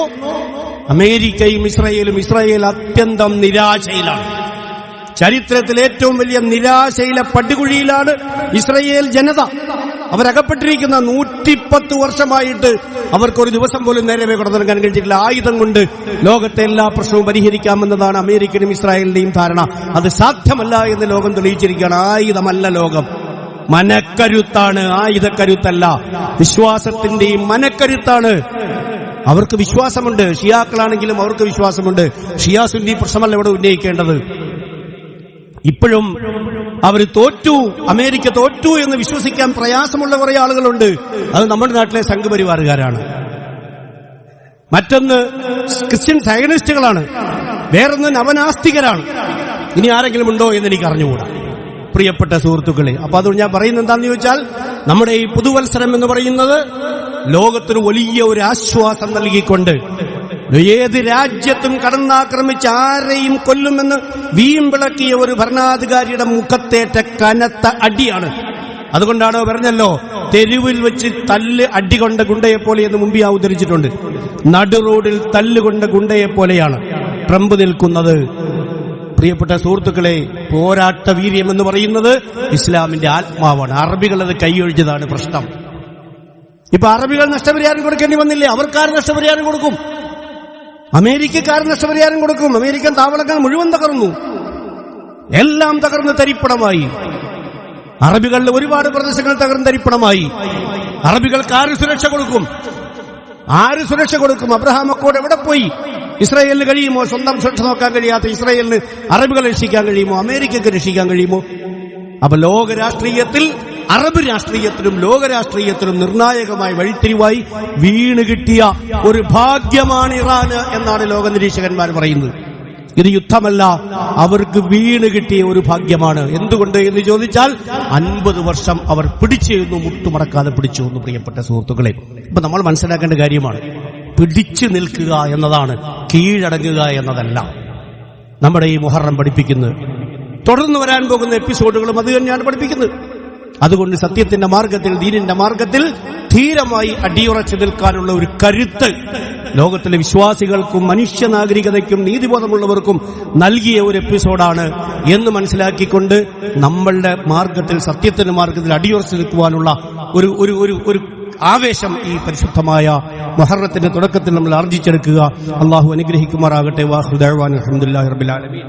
അമേരിക്കയും ഇസ്രായേലും, ഇസ്രായേൽ അത്യന്തം നിരാശയിലാണ്. ചരിത്രത്തിൽ ഏറ്റവും വലിയ നിരാശയിലെ പടുകുഴിയിലാണ് ഇസ്രായേൽ ജനത. അവരകപ്പെട്ടിരിക്കുന്ന 110 വർഷമായിട്ട് അവർക്കൊരു ദിവസം പോലും നേരെ കടന്നിറങ്ങാൻ കഴിഞ്ഞിട്ടില്ല. ആയുധം കൊണ്ട് ലോകത്തെ എല്ലാ പ്രശ്നവും പരിഹരിക്കാമെന്നതാണ് അമേരിക്കനും ഇസ്രായേലിന്റെയും ധാരണ. അത് സാധ്യമല്ല എന്ന് ലോകം തെളിയിച്ചിരിക്കുകയാണ്. ആയുധമല്ല ലോകം, മനക്കരുത്താണ്, ആയുധക്കരുത്തല്ല. വിശ്വാസത്തിന്റെയും മനക്കരുത്താണ്. അവർക്ക് വിശ്വാസമുണ്ട്. ഷിയാക്കളാണെങ്കിലും അവർക്ക് വിശ്വാസമുണ്ട്. ഷിയാ സുന്നി പ്രശ്നമല്ല ഇവിടെ ഉന്നയിക്കേണ്ടത്. ഇപ്പോഴും അവർ തോറ്റു, അമേരിക്ക തോറ്റു എന്ന് വിശ്വസിക്കാൻ പ്രയാസമുള്ള കുറെ ആളുകളുണ്ട്. അത് നമ്മുടെ നാട്ടിലെ സംഘപരിവാറുകാരാണ്. മറ്റൊന്ന് ക്രിസ്ത്യൻ സയനിസ്റ്റുകളാണ്. വേറൊന്ന് നവനാസ്തികരാണ്. ഇനി ആരെങ്കിലും ഉണ്ടോ എന്ന് എനിക്ക് അറിഞ്ഞുകൂടാ പ്രിയപ്പെട്ട സുഹൃത്തുക്കളെ. അപ്പൊ അതുകൊണ്ട് ഞാൻ പറയുന്നത് എന്താണെന്ന് ചോദിച്ചാൽ, നമ്മുടെ ഈ പുതുവത്സരം എന്ന് പറയുന്നത് ലോകത്തിന് വലിയ ഒരു ആശ്വാസം നൽകിക്കൊണ്ട്, ഏത് രാജ്യത്തും കടന്നാക്രമിച്ച് ആരെയും കൊല്ലുമെന്ന് വീമ്പിളക്കിയ ഒരു ഭരണാധികാരിയുടെ മുഖത്തേറ്റ കനത്ത അടിയാണ്. അതുകൊണ്ടാണോ പറഞ്ഞല്ലോ, തെരുവിൽ വെച്ച് തല്ല് അടികൊണ്ട ഗുണ്ടയെപ്പോലെ എന്ന് മുമ്പ് അവതരിച്ചിട്ടുണ്ട്. നടു റോഡിൽ തല്ലുകൊണ്ട ഗുണ്ടയെപ്പോലെയാണ് ട്രംപ് നിൽക്കുന്നത്. പ്രിയപ്പെട്ട സുഹൃത്തുക്കളെ, പോരാട്ട വീര്യം എന്ന് പറയുന്നത് ഇസ്ലാമിന്റെ ആത്മാവാണ്. അറബികൾ അത് കൈയൊഴിച്ചതാണ് പ്രശ്നം. ഇപ്പൊ അറബികൾ നഷ്ടപരിഹാരം കൊടുക്കേണ്ടി വന്നില്ലേ? അവർക്കാർ നഷ്ടപരിഹാരം കൊടുക്കും, അമേരിക്കക്കാർ നഷ്ടപരിഹാരം കൊടുക്കും. അമേരിക്കൻ താവളങ്ങൾ മുഴുവൻ തകർന്നു, എല്ലാം തകർന്ന് തരിപ്പണമായി. അറബികളുടെ ഒരുപാട് പ്രദേശങ്ങൾ തകർന്ന് തരിപ്പണമായി. അറബികൾക്ക് ആര് സുരക്ഷ കൊടുക്കും? ആര് സുരക്ഷ കൊടുക്കും? അബ്രഹാം അക്കോഡ് എവിടെ പോയി? ഇസ്രായേലിന് കഴിയുമോ? സ്വന്തം സുരക്ഷ നോക്കാൻ കഴിയാത്ത ഇസ്രായേലിന് അറബികളെ രക്ഷിക്കാൻ കഴിയുമോ? അമേരിക്കക്ക് രക്ഷിക്കാൻ കഴിയുമോ? അപ്പൊ ലോക രാഷ്ട്രീയത്തിൽ, അറബ് രാഷ്ട്രീയത്തിലും ലോക രാഷ്ട്രീയത്തിലും നിർണായകമായി വഴിത്തിരിവായി വീണ് കിട്ടിയ ഒരു ഭാഗ്യമാണ് ഇറാന് എന്നാണ് ലോക നിരീക്ഷകന്മാർ പറയുന്നത്. ഇത് യുദ്ധമല്ല, അവർക്ക് വീണ് കിട്ടിയ ഒരു ഭാഗ്യമാണ്. എന്തുകൊണ്ട് എന്ന് ചോദിച്ചാൽ 50 വർഷം അവർ പിടിച്ചിരുന്നു, മുട്ടുമടക്കാതെ പിടിച്ചു എന്ന്. പ്രിയപ്പെട്ട സുഹൃത്തുക്കളെ, ഇപ്പൊ നമ്മൾ മനസ്സിലാക്കേണ്ട കാര്യമാണ്, പിടിച്ചു നിൽക്കുക എന്നതാണ്, കീഴടങ്ങുക എന്നതല്ല നമ്മുടെ ഈ മുഹറം പഠിപ്പിക്കുന്നത്. തുടർന്ന് വരാൻ പോകുന്ന എപ്പിസോഡുകളും അത് തന്നെയാണ് പഠിപ്പിക്കുന്നത്. അതുകൊണ്ട് സത്യത്തിന്റെ മാർഗത്തിൽ, ദീനിന്റെ മാർഗത്തിൽ ധീരമായി അടിയുറച്ചു നിൽക്കാനുള്ള ഒരു കരുത്ത് ലോകത്തിലെ വിശ്വാസികൾക്കും മനുഷ്യ നാഗരികതയ്ക്കും നീതിബോധമുള്ളവർക്കും നൽകിയ ഒരു എപ്പിസോഡാണ് എന്ന് മനസ്സിലാക്കിക്കൊണ്ട് നമ്മളുടെ മാർഗത്തിൽ, സത്യത്തിന്റെ മാർഗത്തിൽ അടിയുറച്ചു നിൽക്കുവാനുള്ള ഒരു ആവേശം ഈ പരിശുദ്ധമായ മുഹറത്തിന്റെ തുടക്കത്തിൽ നമ്മൾ ആർജിച്ചെടുക്കുക. അള്ളാഹു അനുഗ്രഹിക്കുമാറാകട്ടെ. വാഹു ദഅ്വാന അൽഹംദുലില്ലാഹി റബ്ബിൽ ആലമീൻ.